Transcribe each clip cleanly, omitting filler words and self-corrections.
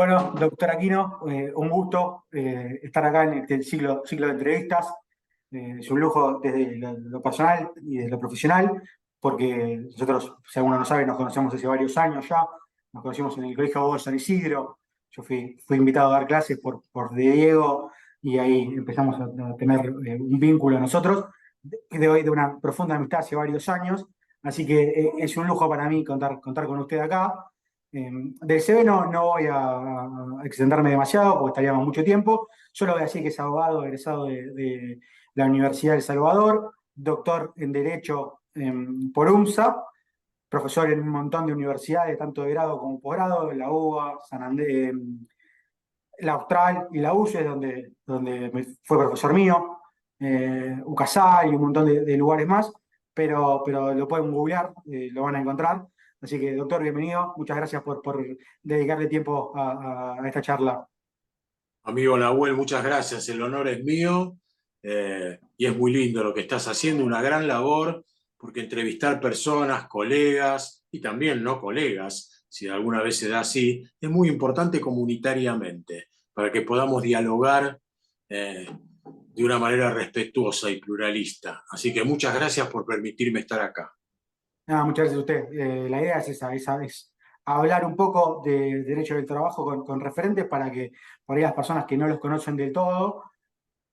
Bueno, doctor Aquino, un gusto estar acá en este ciclo de entrevistas. Es un lujo desde lo personal y desde lo profesional, porque nosotros, si alguno no sabe, nos conocemos hace varios años ya. Nos conocimos en el Colegio Abogado San Isidro. Yo fui invitado a dar clases por De Diego y ahí empezamos a tener un vínculo nosotros, de hoy de una profunda amistad hace varios años. Así que es un lujo para mí contar con usted acá. Del CV no voy a extenderme demasiado porque estaríamos mucho tiempo. Solo voy a decir que es abogado egresado de la Universidad de El Salvador, doctor en Derecho por UMSA, profesor en un montón de universidades, tanto de grado como posgrado, en la UBA, San Andrés, la Austral y la UCE, donde fue profesor mío, UCASA y un montón de lugares más, pero lo pueden googlear, lo van a encontrar. Así que, doctor, bienvenido. Muchas gracias por dedicarle tiempo a esta charla. Amigo Nahuel, muchas gracias. El honor es mío y es muy lindo lo que estás haciendo, una gran labor, porque entrevistar personas, colegas y también no colegas, si alguna vez se da así, es muy importante comunitariamente, para que podamos dialogar de una manera respetuosa y pluralista. Así que muchas gracias por permitirme estar acá. Nada, muchas gracias a usted. La idea es esa es hablar un poco de derecho del trabajo con referentes para que por ahí las personas que no los conocen del todo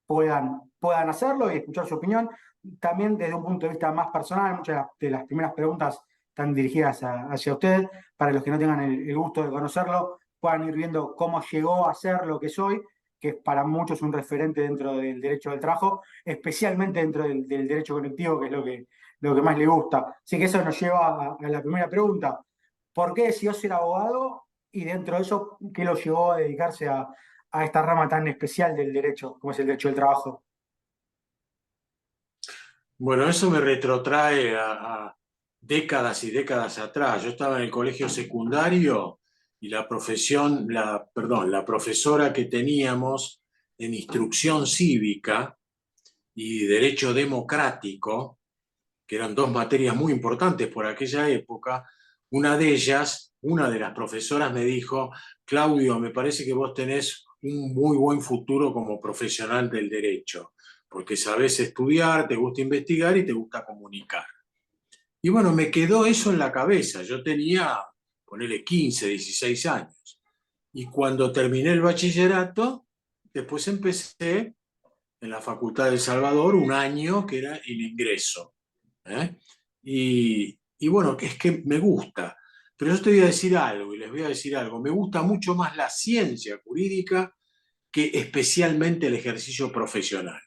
puedan hacerlo y escuchar su opinión. También desde un punto de vista más personal, muchas de las primeras preguntas están dirigidas hacia usted. Para los que no tengan el gusto de conocerlo, puedan ir viendo cómo llegó a ser lo que soy, que es para muchos un referente dentro del derecho del trabajo, especialmente dentro del derecho colectivo, que es lo que más le gusta. Así que eso nos lleva a la primera pregunta. ¿Por qué decidió ser abogado? Y dentro de eso, ¿qué lo llevó a dedicarse a esta rama tan especial del derecho, como es el derecho del trabajo? Bueno, eso me retrotrae a décadas y décadas atrás. Yo estaba en el colegio secundario y la profesora que teníamos en instrucción cívica y derecho democrático, que eran dos materias muy importantes por aquella época, una de las profesoras me dijo: Claudio, me parece que vos tenés un muy buen futuro como profesional del derecho, porque sabés estudiar, te gusta investigar y te gusta comunicar. Y bueno, me quedó eso en la cabeza. Yo tenía, ponele, 15, 16 años. Y cuando terminé el bachillerato, después empecé en la Facultad de El Salvador un año que era el ingreso. ¿eh? Y bueno, que es que me gusta. Pero yo te voy a decir algo, y les voy a decir algo. Me gusta mucho más la ciencia jurídica que especialmente el ejercicio profesional.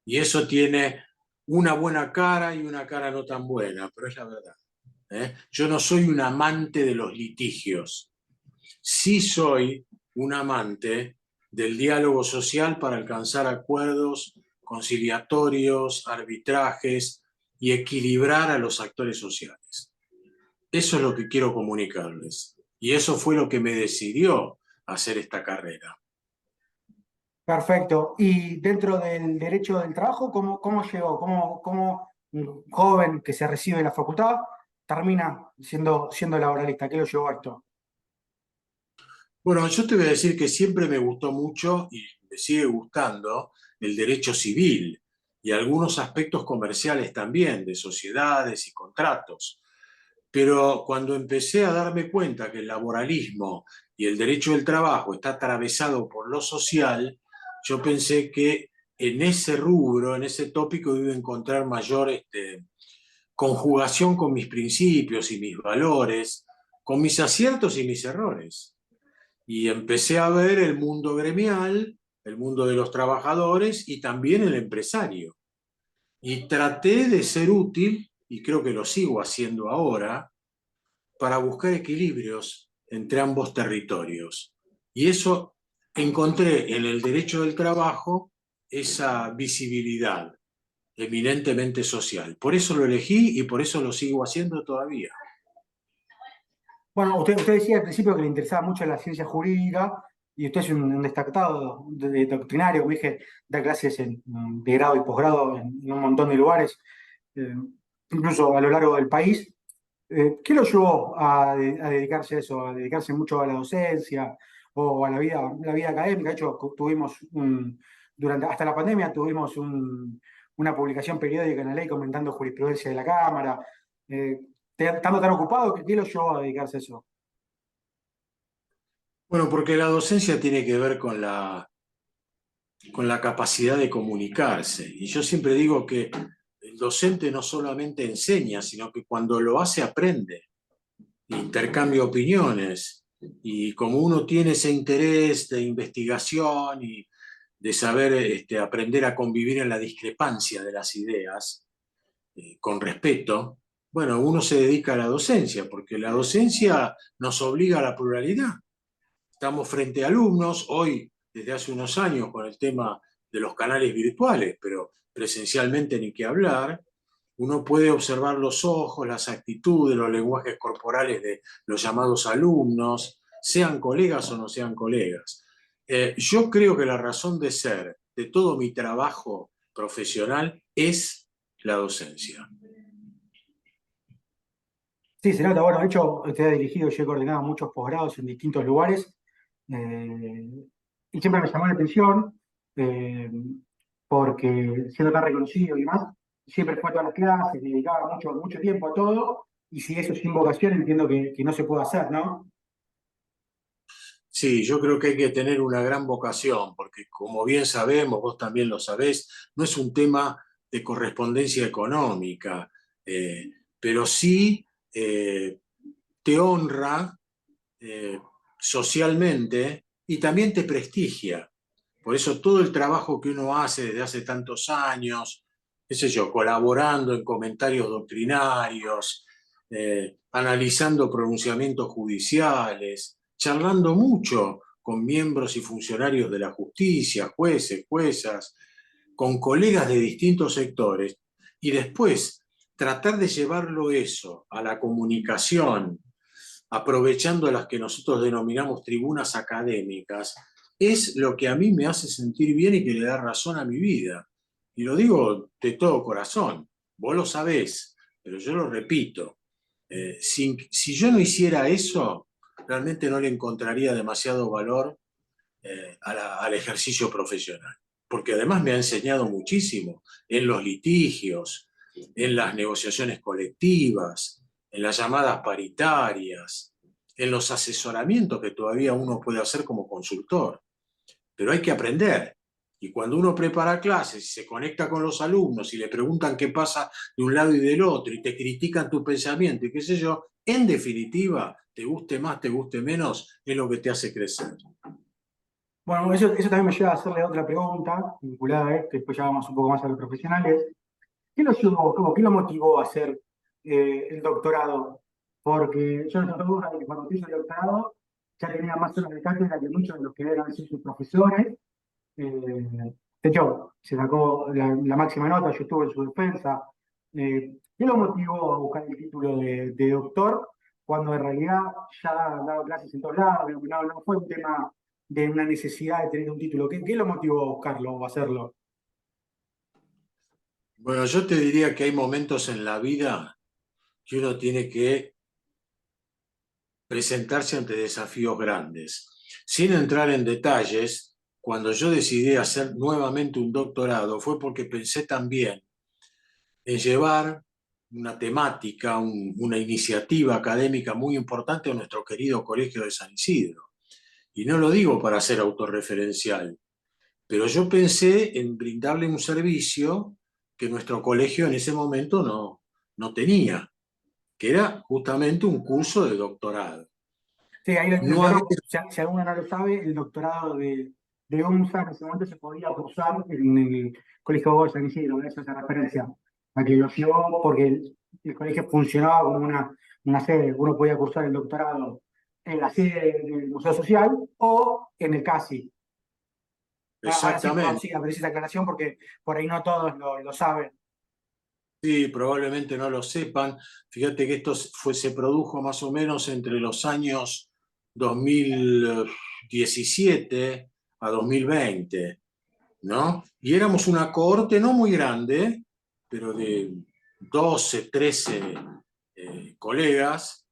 Y eso tiene una buena cara y una cara no tan buena, pero es la verdad. Yo no soy un amante de los litigios. Sí soy un amante del diálogo social para alcanzar acuerdos conciliatorios, arbitrajes y equilibrar a los actores sociales. Eso es lo que quiero comunicarles. Y eso fue lo que me decidió a hacer esta carrera. Perfecto. Y dentro del derecho del trabajo, ¿cómo llegó? ¿Cómo un joven que se recibe de la facultad termina siendo laboralista? ¿Qué lo llevó a esto? Bueno, yo te voy a decir que siempre me gustó mucho y me sigue gustando el derecho civil y algunos aspectos comerciales también, de sociedades y contratos. Pero cuando empecé a darme cuenta que el laboralismo y el derecho del trabajo está atravesado por lo social, yo pensé que en ese rubro, en ese tópico, iba a encontrar mayor conjugación con mis principios y mis valores, con mis aciertos y mis errores. Y empecé a ver el mundo gremial, el mundo de los trabajadores y también el empresario. Y traté de ser útil, y creo que lo sigo haciendo ahora, para buscar equilibrios entre ambos territorios. Y eso encontré en el derecho del trabajo esa visibilidad eminentemente social. Por eso lo elegí y por eso lo sigo haciendo todavía. Bueno, usted decía al principio que le interesaba mucho la ciencia jurídica y usted es un destacado doctrinario, como dije, da clases de grado y posgrado en un montón de lugares, eh, incluso a lo largo del país. ¿Qué lo llevó a dedicarse a eso, a dedicarse mucho a la docencia o a la vida académica? De hecho, tuvimos hasta la pandemia tuvimos una publicación periódica en la ley comentando jurisprudencia de la Cámara. Eh, Estando tan ocupado, ¿qué lo llevó a dedicarse a eso? Bueno, porque la docencia tiene que ver con la capacidad de comunicarse. Y yo siempre digo que el docente no solamente enseña, sino que cuando lo hace aprende, intercambia opiniones. Y como uno tiene ese interés de investigación y de saber aprender a convivir en la discrepancia de las ideas, con respeto, bueno, uno se dedica a la docencia, porque la docencia nos obliga a la pluralidad. Estamos frente a alumnos, hoy, desde hace unos años, con el tema de los canales virtuales, pero presencialmente ni qué hablar, uno puede observar los ojos, las actitudes, los lenguajes corporales de los llamados alumnos, sean colegas o no sean colegas. Yo creo que la razón de ser de todo mi trabajo profesional es la docencia. Sí, se nota. Bueno, de hecho, te he dirigido, yo he coordinado muchos posgrados en distintos lugares y siempre me llamó la atención eh, porque siendo tan reconocido y más, siempre fue a todas las clases, me dedicaba mucho tiempo a todo y si eso es sin vocación entiendo que no se puede hacer, ¿no? Sí, yo creo que hay que tener una gran vocación, porque como bien sabemos, vos también lo sabés, no es un tema de correspondencia económica, pero sí te honra eh, socialmente y también te prestigia. Por eso todo el trabajo que uno hace desde hace tantos años, qué sé yo, colaborando en comentarios doctrinarios, analizando pronunciamientos judiciales, charlando mucho con miembros y funcionarios de la justicia, jueces, juezas, con colegas de distintos sectores, y después tratar de llevarlo eso a la comunicación, aprovechando las que nosotros denominamos tribunas académicas, es lo que a mí me hace sentir bien y que le da razón a mi vida. Y lo digo de todo corazón, vos lo sabés, pero yo lo repito. Si yo no hiciera eso, realmente no le encontraría demasiado valor al ejercicio profesional, porque además me ha enseñado muchísimo en los litigios, en las negociaciones colectivas, en las llamadas paritarias, en los asesoramientos que todavía uno puede hacer como consultor. Pero hay que aprender. Y cuando uno prepara clases y se conecta con los alumnos y le preguntan qué pasa de un lado y del otro y te critican tu pensamiento y qué sé yo, en definitiva, te guste más, te guste menos, es lo que te hace crecer. Bueno, eso también me lleva a hacerle otra pregunta vinculada a esto, después ya vamos un poco más a los profesionales. ¿Qué lo llevó, qué lo motivó a hacer el doctorado? Porque yo no tengo duda de que cuando hizo el doctorado ya tenía más horas de cátedra que muchos de los que eran sus profesores. De hecho, se sacó la máxima nota, yo estuve en su defensa. ¿Qué lo motivó a buscar el título de doctor cuando en realidad ya ha dado clases en todos lados? No fue un tema de una necesidad de tener un título. ¿Qué lo motivó a buscarlo o a hacerlo? Bueno, yo te diría que hay momentos en la vida que uno tiene que presentarse ante desafíos grandes. Sin entrar en detalles, cuando yo decidí hacer nuevamente un doctorado fue porque pensé también en llevar una temática, una iniciativa académica muy importante a nuestro querido Colegio de San Isidro. Y no lo digo para ser autorreferencial, pero yo pensé en brindarle un servicio que nuestro colegio en ese momento no tenía, que era justamente un curso de doctorado. Sí, ahí lo No había. interrumpo. Si alguno no lo sabe, el doctorado de UNSA en ese momento se podía cursar en el Colegio de San Isidro, eso hace referencia a que lo llevó porque el colegio funcionaba como una sede. Uno podía cursar el doctorado en la sede del Museo Social o en el CASI. Ahora sí, perdón, Exactamente. sí, aprecio esa aclaración porque por ahí no todos lo saben. Sí, probablemente no lo sepan. Fíjate que se produjo más o menos entre los años 2017 a 2020, ¿no? Y éramos una cohorte no muy grande, pero de 12, 13 colegas,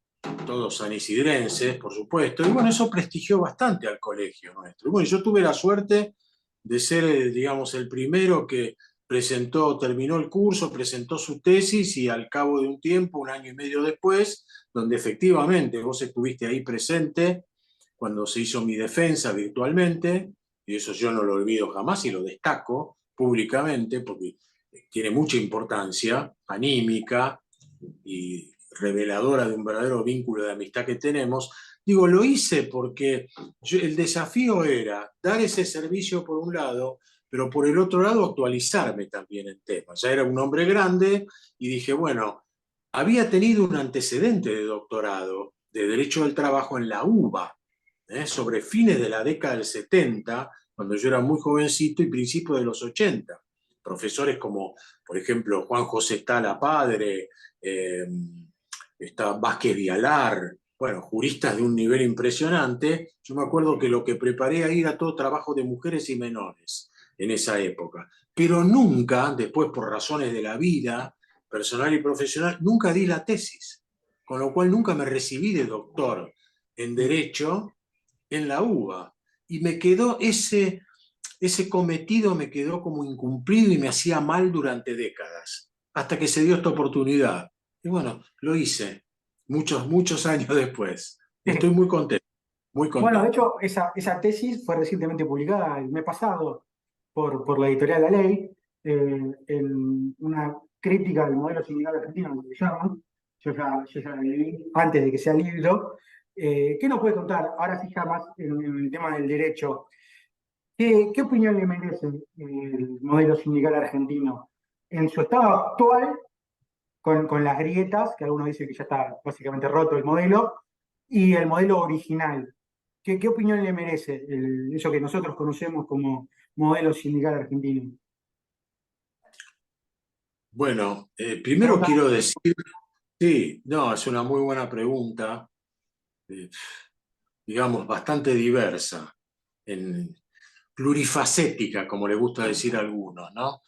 todos sanisidrenses, por supuesto, y bueno, eso prestigió bastante al colegio nuestro. Y bueno, yo tuve la suerte de ser, digamos, el primero que terminó el curso, presentó su tesis y al cabo de un tiempo, un año y medio después, donde efectivamente vos estuviste ahí presente cuando se hizo mi defensa virtualmente, y eso yo no lo olvido jamás y lo destaco públicamente porque tiene mucha importancia anímica y reveladora de un verdadero vínculo de amistad que tenemos. Digo, lo hice porque el desafío era dar ese servicio por un lado, pero por el otro lado actualizarme también en temas. Ya era un hombre grande y dije, bueno, había tenido un antecedente de doctorado de Derecho del Trabajo en la UBA, sobre fines de la década del 70, cuando yo era muy jovencito, y principios de los 80. Profesores como, por ejemplo, Juan José Tala Padre, eh, está Vázquez Vialar, bueno, juristas de un nivel impresionante. Yo me acuerdo que lo que preparé ahí era todo trabajo de mujeres y menores en esa época. Pero nunca, después por razones de la vida, personal y profesional, nunca di la tesis. Con lo cual nunca me recibí de doctor en Derecho en la UBA. Y me quedó ese cometido, me quedó como incumplido y me hacía mal durante décadas, hasta que se dio esta oportunidad. Y bueno, lo hice muchos, muchos años después. Estoy muy contento, muy Bueno, de contento. hecho, esa tesis fue recientemente publicada el mes pasado por la editorial La Ley, en una crítica del modelo sindical argentino, que se llama. Yo ya la leí antes de que sea libro. ¿Qué nos puede contar? Ahora sí, ya más en el tema del derecho. ¿Qué opinión le merece el modelo sindical argentino en su estado actual, con las grietas, que algunos dicen que ya está básicamente roto el modelo, y el modelo original? ¿Qué opinión le merece eso que nosotros conocemos como modelo sindical argentino? Bueno, primero Pregunta. quiero decir, sí, no, es una muy buena pregunta, eh, digamos, bastante diversa, en, plurifacética, como le gusta decir a algunos, ¿no?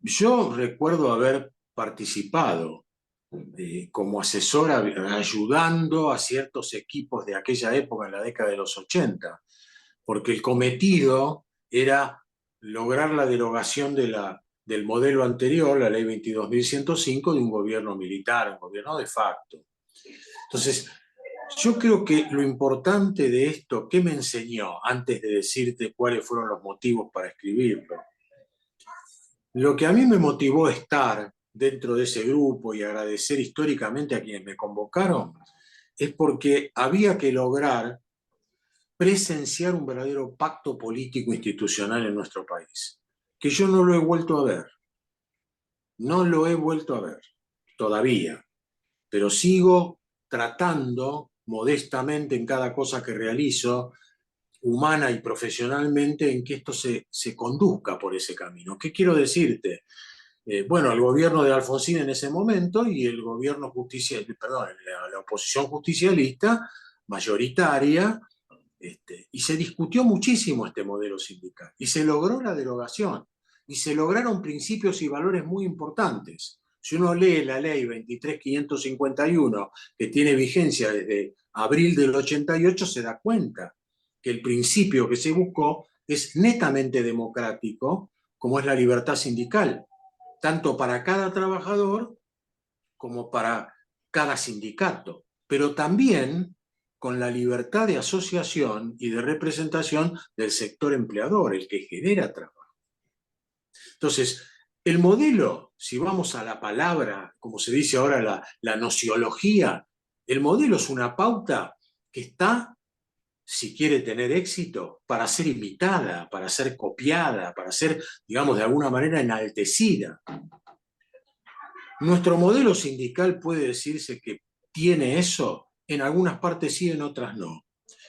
Yo recuerdo haber participado como asesora ayudando a ciertos equipos de aquella época, en la década de los 80, porque el cometido era lograr la derogación del modelo anterior, la ley 22.105, de un gobierno militar, un gobierno de facto. Entonces, yo creo que lo importante de esto, ¿qué me enseñó antes de decirte cuáles fueron los motivos para escribirlo? Lo que a mí me motivó a estar dentro de ese grupo y agradecer históricamente a quienes me convocaron es porque había que lograr presenciar un verdadero pacto político institucional en nuestro país, que yo no lo he vuelto a ver, no lo he vuelto a ver todavía, pero sigo tratando modestamente en cada cosa que realizo, humana y profesionalmente, en que esto se conduzca por ese camino. ¿Qué quiero decirte? Bueno, el gobierno de Alfonsín en ese momento y el gobierno perdón, la oposición justicialista mayoritaria, y se discutió muchísimo este modelo sindical y se logró la derogación y se lograron principios y valores muy importantes. Si uno lee la ley 23.551, que tiene vigencia desde abril del 88, se da cuenta que el principio que se buscó es netamente democrático, como es la libertad sindical, tanto para cada trabajador como para cada sindicato, pero también con la libertad de asociación y de representación del sector empleador, el que genera trabajo. Entonces, el modelo, si vamos a la palabra, como se dice ahora, la nociología, el modelo es una pauta que está, si quiere tener éxito, para ser imitada, para ser copiada, para ser, digamos, de alguna manera enaltecida. Nuestro modelo sindical puede decirse que tiene eso, en algunas partes sí, en otras no.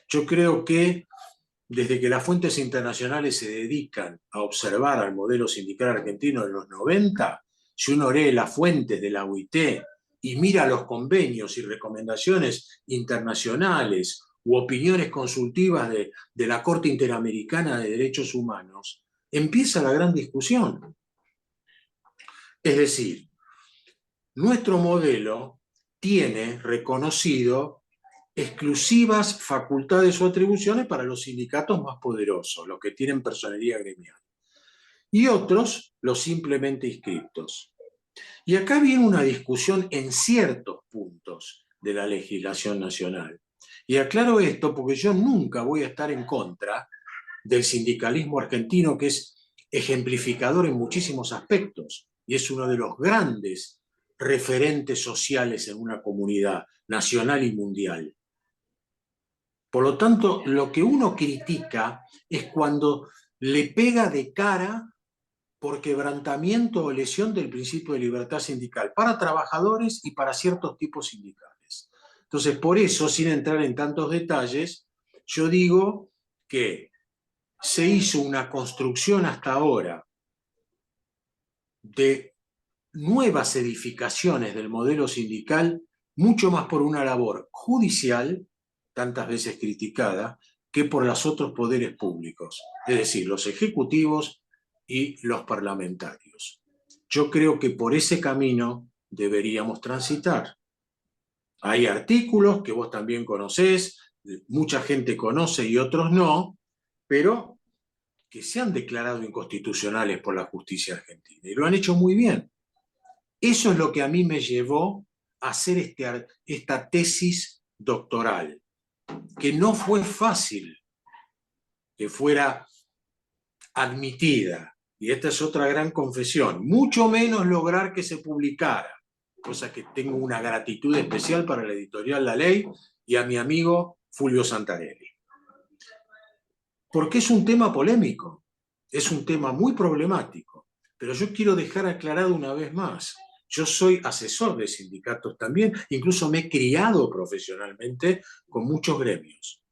Yo creo que desde que las fuentes internacionales se dedican a observar al modelo sindical argentino en los 90, si uno lee las fuentes de la UIT y mira los convenios y recomendaciones internacionales u opiniones consultivas de la Corte Interamericana de Derechos Humanos, empieza la gran discusión. Es decir, nuestro modelo tiene reconocido exclusivas facultades o atribuciones para los sindicatos más poderosos, los que tienen personería gremial, y otros los simplemente inscriptos. Y acá viene una discusión en ciertos puntos de la legislación nacional. Y aclaro esto porque yo nunca voy a estar en contra del sindicalismo argentino, que es ejemplificador en muchísimos aspectos y es uno de los grandes referentes sociales en una comunidad nacional y mundial. Por lo tanto, lo que uno critica es cuando le pega de cara por quebrantamiento o lesión del principio de libertad sindical para trabajadores y para ciertos tipos sindicales. Entonces, por eso, sin entrar en tantos detalles, yo digo que se hizo una construcción hasta ahora de nuevas edificaciones del modelo sindical, mucho más por una labor judicial, tantas veces criticada, que por los otros poderes públicos, es decir, los ejecutivos y los parlamentarios. Yo creo que por ese camino deberíamos transitar. Hay artículos que vos también conocés, mucha gente conoce y otros no, pero que se han declarado inconstitucionales por la justicia argentina y lo han hecho muy bien. Eso es lo que a mí me llevó a hacer esta tesis doctoral, que no fue fácil que fuera admitida, y esta es otra gran confesión, mucho menos lograr que se publicara, cosa que tengo una gratitud especial para la editorial La Ley y a mi amigo Fulvio Santarelli. Porque es un tema polémico, es un tema muy problemático, pero yo quiero dejar aclarado una vez más, yo soy asesor de sindicatos también, incluso me he criado profesionalmente con muchos gremios.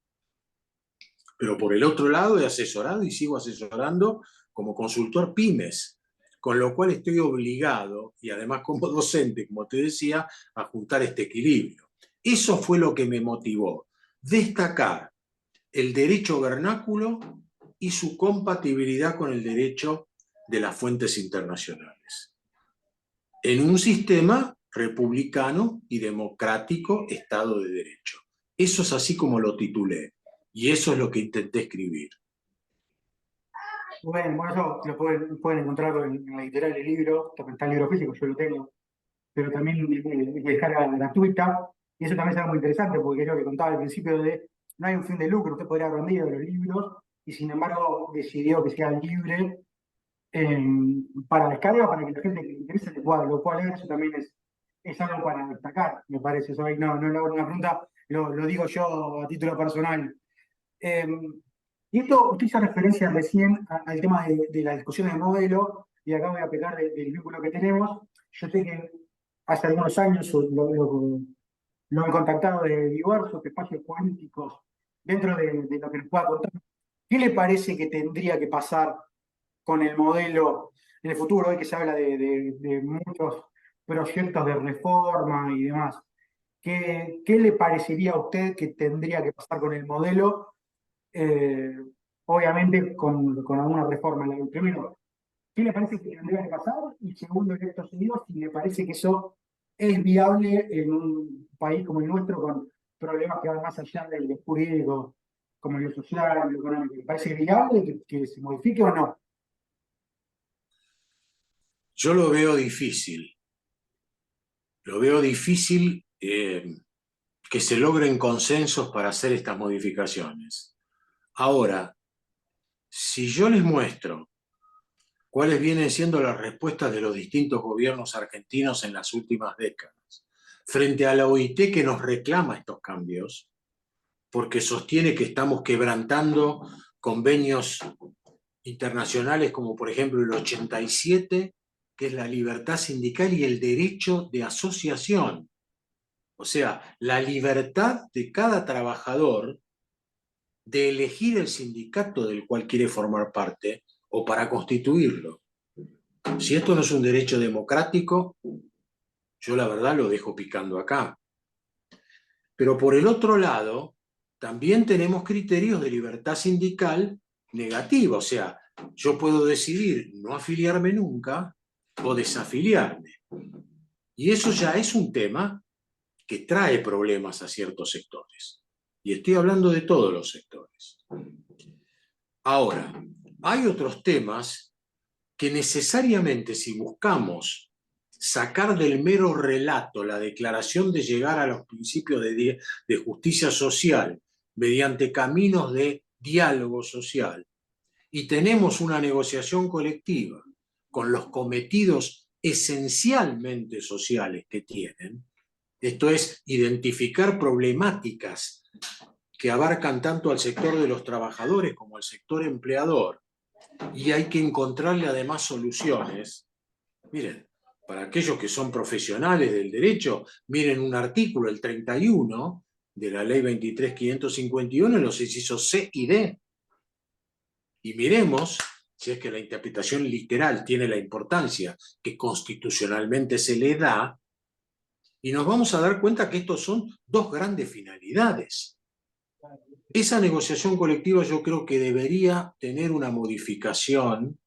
Pero por el otro lado he asesorado y sigo asesorando como consultor pymes, con lo cual estoy obligado, y además como docente, como te decía, a juntar este equilibrio. Eso fue lo que me motivó, destacar el derecho vernáculo y su compatibilidad con el derecho de las fuentes internacionales. En un sistema republicano y democrático, Estado de Derecho. Eso es así como lo titulé, y eso es lo que intenté escribir. Bueno, eso lo pueden encontrar en la editorial del libro, también está el libro físico, yo lo tengo, pero también es de descarga gratuita, y eso también es algo muy interesante, porque es lo que contaba al principio de, no hay un fin de lucro, usted podría haber vendido los libros, y sin embargo decidió que sea libre para descarga, para que la gente que le interese lo pueda leer, eso también es algo para destacar, me parece, eso ahí no le hago una pregunta, lo digo yo a título personal. Eh, y esto, usted hizo referencia recién al tema de las discusiones de modelo, y acá voy a pegar del vínculo que tenemos. Yo sé que hace algunos años lo he contactado de diversos espacios políticos dentro de lo que nos pueda contar. ¿Qué le parece que tendría que pasar con el modelo en el futuro? Hoy que se habla de muchos proyectos de reforma y demás. ¿Qué le parecería a usted que tendría que pasar con el modelo? eh, Obviamente con alguna reforma. Primero, ¿qué le parece que tendría que pasar? Y segundo, en estos Unidos, si le parece que eso es viable en un país como el nuestro, con problemas que van más allá del jurídico, como lo social, lo económico. ¿Le parece viable que se modifique o no? Yo lo veo difícil que se logren consensos para hacer estas modificaciones. Ahora, si yo les muestro cuáles vienen siendo las respuestas de los distintos gobiernos argentinos en las últimas décadas, frente a la OIT que nos reclama estos cambios, porque sostiene que estamos quebrantando convenios internacionales como por ejemplo el 87, que es la libertad sindical y el derecho de asociación. O sea, la libertad de cada trabajador de elegir el sindicato del cual quiere formar parte o para constituirlo. Si esto no es un derecho democrático, yo la verdad lo dejo picando acá. Pero por el otro lado, también tenemos criterios de libertad sindical negativa, o sea, yo puedo decidir no afiliarme nunca o desafiliarme. Y eso ya es un tema que trae problemas a ciertos sectores. Y estoy hablando de todos los sectores. Ahora, hay otros temas que necesariamente, si buscamos sacar del mero relato la declaración de llegar a los principios de justicia social mediante caminos de diálogo social, y tenemos una negociación colectiva con los cometidos esencialmente sociales que tienen, esto es, identificar problemáticas que abarcan tanto al sector de los trabajadores como al sector empleador, y hay que encontrarle además soluciones. Miren, para aquellos que son profesionales del derecho, miren un artículo, el 31 de la ley 23.551, en los incisos C y D. Y miremos si es que la interpretación literal tiene la importancia que constitucionalmente se le da, y nos vamos a dar cuenta que estos son dos grandes finalidades. Esa negociación colectiva yo creo que debería tener una modificación,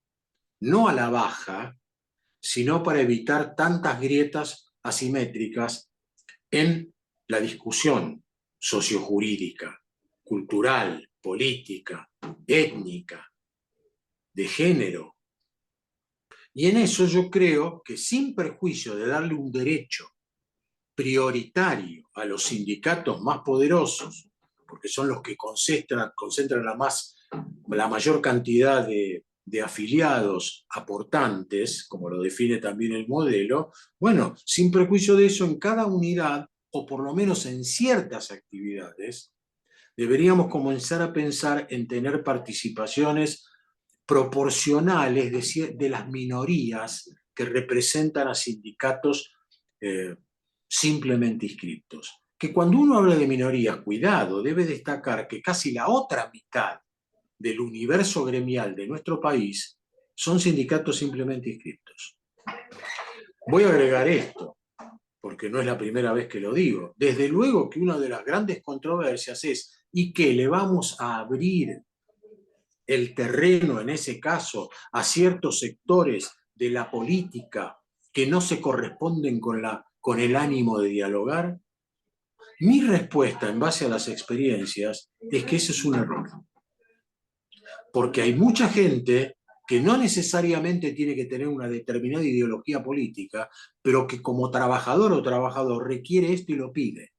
no a la baja, sino para evitar tantas grietas asimétricas en la discusión sociojurídica, cultural, política, étnica, de género. Y en eso yo creo que, sin perjuicio de darle un derecho prioritario a los sindicatos más poderosos, porque son los que concentran la mayor cantidad de afiliados aportantes, como lo define también el modelo, bueno, sin perjuicio de eso, en cada unidad, o por lo menos en ciertas actividades, deberíamos comenzar a pensar en tener participaciones proporcionales de las minorías que representan a sindicatos simplemente inscriptos. Que cuando uno habla de minorías, cuidado, debe destacar que casi la otra mitad del universo gremial de nuestro país son sindicatos simplemente inscriptos. Voy a agregar esto, porque no es la primera vez que lo digo. Desde luego que una de las grandes controversias es, ¿y qué? ¿Le vamos a abrir el terreno, en ese caso, a ciertos sectores de la política que no se corresponden con el ánimo de dialogar? Mi respuesta, en base a las experiencias, es que ese es un error. Porque hay mucha gente que no necesariamente tiene que tener una determinada ideología política, pero que como trabajador o trabajador requiere esto y lo pide.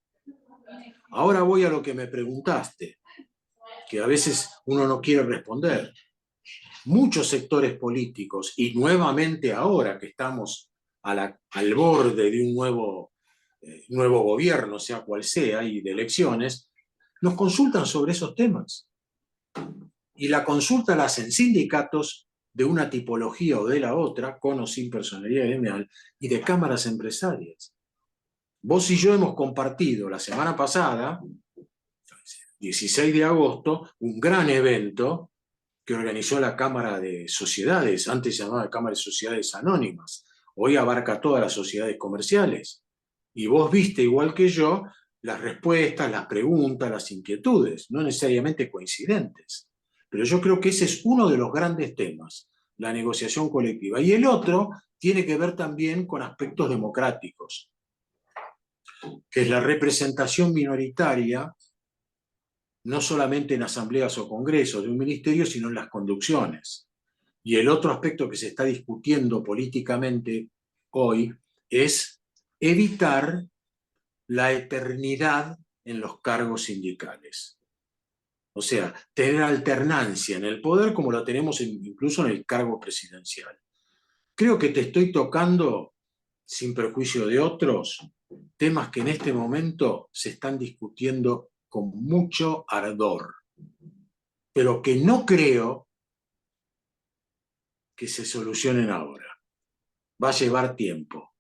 Ahora voy a lo que me preguntaste, que a veces uno no quiere responder. Muchos sectores políticos, y nuevamente ahora que estamos al borde de un nuevo gobierno, sea cual sea, y de elecciones, nos consultan sobre esos temas. Y la consulta la hacen sindicatos de una tipología o de la otra, con o sin personalidad gremial, y de cámaras empresarias. Vos y yo hemos compartido la semana pasada, 16 de agosto, un gran evento que organizó la Cámara de Sociedades, antes llamada Cámara de Sociedades Anónimas, hoy abarca todas las sociedades comerciales. Y vos viste, igual que yo, las respuestas, las preguntas, las inquietudes, no necesariamente coincidentes. Pero yo creo que ese es uno de los grandes temas, la negociación colectiva. Y el otro tiene que ver también con aspectos democráticos, que es la representación minoritaria, no solamente en asambleas o congresos de un ministerio, sino en las conducciones. Y el otro aspecto que se está discutiendo políticamente hoy es evitar la eternidad en los cargos sindicales. O sea, tener alternancia en el poder como la tenemos incluso en el cargo presidencial. Creo que te estoy tocando, sin perjuicio de otros, temas que en este momento se están discutiendo con mucho ardor, pero que no creo que se solucionen ahora. Va a llevar tiempo.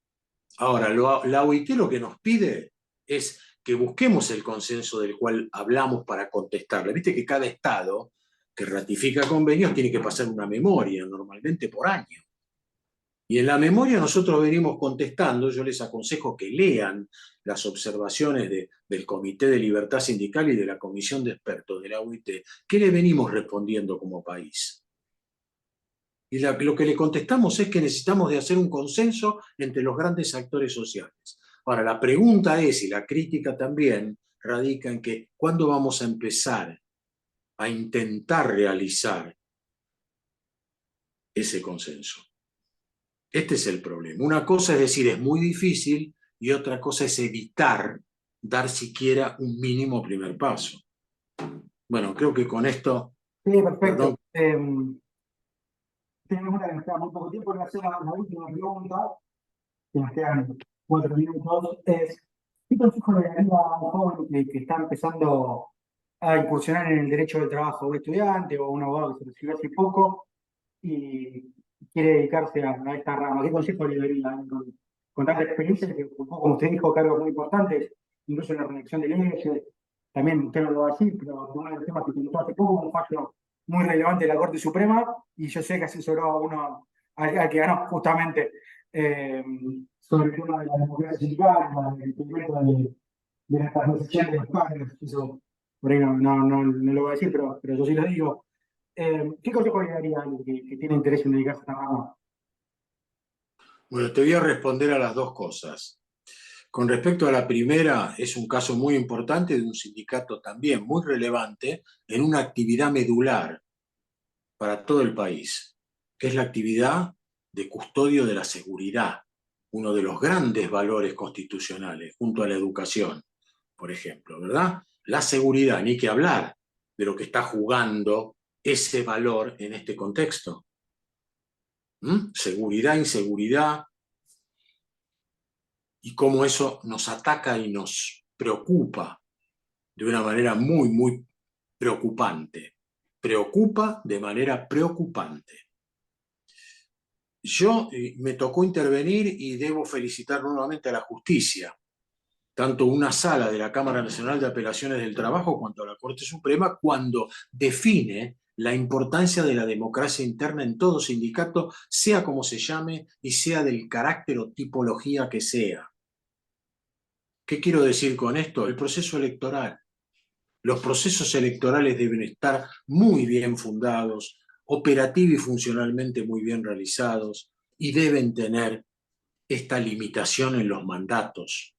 Ahora, la OIT lo que nos pide es que busquemos el consenso del cual hablamos para contestarle. Viste que cada Estado que ratifica convenios tiene que pasar una memoria, normalmente por año. Y en la memoria nosotros venimos contestando, yo les aconsejo que lean las observaciones del Comité de Libertad Sindical y de la Comisión de Expertos de la OIT, ¿qué le venimos respondiendo como país? Y lo que le contestamos es que necesitamos de hacer un consenso entre los grandes actores sociales. Ahora, la pregunta es, y la crítica también, radica en que ¿cuándo vamos a empezar a intentar realizar ese consenso? Este es el problema. Una cosa es decir, es muy difícil, y otra cosa es evitar dar siquiera un mínimo primer paso. Bueno, creo que con esto, Sí, perfecto. perdón. Tenemos una que nos queda muy poco tiempo, voy a hacer la última pregunta, que nos quedan 4 minutos, es, ¿qué consejo le daría a un joven que está empezando a incursionar en el derecho del trabajo, un estudiante o un abogado que se recibió hace poco y quiere dedicarse a esta rama? ¿Qué consejo le daría con tanta experiencia que, un poco, como usted dijo, cargos muy importantes, incluso en la redacción de leyes? También usted no lo va a decir, pero uno de los temas que comentó hace poco, un fallo muy relevante de la Corte Suprema, y yo sé que asesoró a uno al que ganó justamente eh, sobre el tema de la democracia sindical, el incumplimiento de la transmisión de los padres. Eso por ahí no lo voy a decir, pero yo sí lo digo. ¿Qué consejo le daría a alguien que tiene interés en dedicarse a esta rama? Bueno, te voy a responder a las dos cosas. Con respecto a la primera, es un caso muy importante de un sindicato también muy relevante en una actividad medular para todo el país, que es la actividad de custodio de la seguridad, uno de los grandes valores constitucionales, junto a la educación, por ejemplo, ¿verdad? La seguridad, ni que hablar de lo que está jugando ese valor en este contexto. Seguridad, inseguridad, y cómo eso nos ataca y nos preocupa de una manera muy, muy preocupante. Preocupa de manera preocupante. Yo me tocó intervenir y debo felicitar nuevamente a la justicia, tanto una sala de la Cámara Nacional de Apelaciones del Trabajo cuanto a la Corte Suprema, cuando define la importancia de la democracia interna en todo sindicato, sea como se llame y sea del carácter o tipología que sea. ¿Qué quiero decir con esto? El proceso electoral. Los procesos electorales deben estar muy bien fundados, operativa y funcionalmente muy bien realizados, y deben tener esta limitación en los mandatos,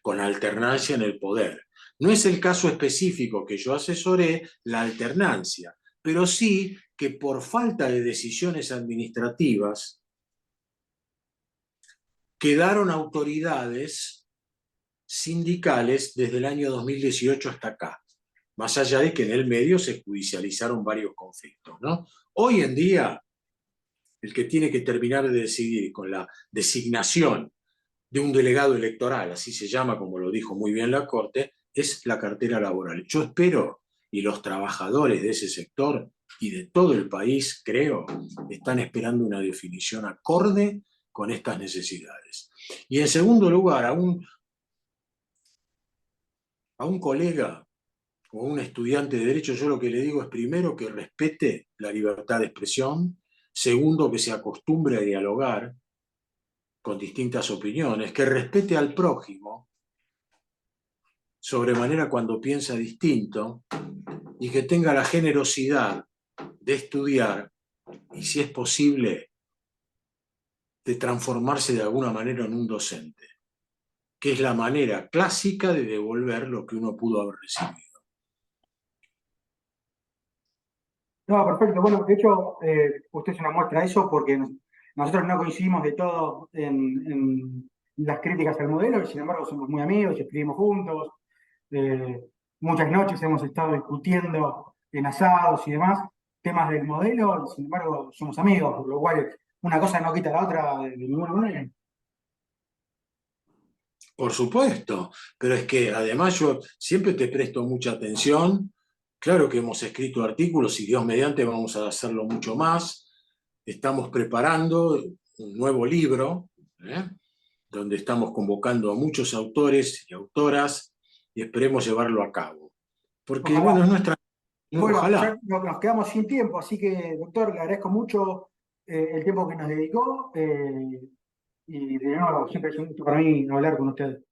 con alternancia en el poder. No es el caso específico que yo asesoré, la alternancia, pero sí que por falta de decisiones administrativas quedaron autoridades sindicales desde el año 2018 hasta acá, más allá de que en el medio se judicializaron varios conflictos, ¿no? Hoy en día, el que tiene que terminar de decidir con la designación de un delegado electoral, así se llama, como lo dijo muy bien la Corte, es la cartera laboral. Yo espero, y los trabajadores de ese sector y de todo el país, creo, están esperando una definición acorde con estas necesidades. Y en segundo lugar, a un colega o a un estudiante de Derecho, yo lo que le digo es, primero, que respete la libertad de expresión; segundo, que se acostumbre a dialogar con distintas opiniones; que respete al prójimo sobremanera cuando piensa distinto; y que tenga la generosidad de estudiar y, si es posible, de transformarse de alguna manera en un docente, que es la manera clásica de devolver lo que uno pudo haber recibido. No, perfecto. Bueno, de hecho, usted es una muestra de eso porque nosotros no coincidimos de todo en las críticas al modelo, y sin embargo somos muy amigos, escribimos juntos. eh, Muchas noches hemos estado discutiendo en asados y demás temas del modelo, y sin embargo somos amigos, por lo cual una cosa no quita la otra de ninguna manera. Por supuesto, pero es que además yo siempre te presto mucha atención. Claro que hemos escrito artículos y Dios mediante vamos a hacerlo mucho más. Estamos preparando un nuevo libro, ¿eh? Donde estamos convocando a muchos autores y autoras, y esperemos llevarlo a cabo. Porque, Ojalá. bueno, es nuestra... Bueno, Ojalá. ya nos quedamos sin tiempo, así que, doctor, le agradezco mucho el tiempo que nos dedicó, y de nuevo, siempre es un gusto para mí hablar con usted.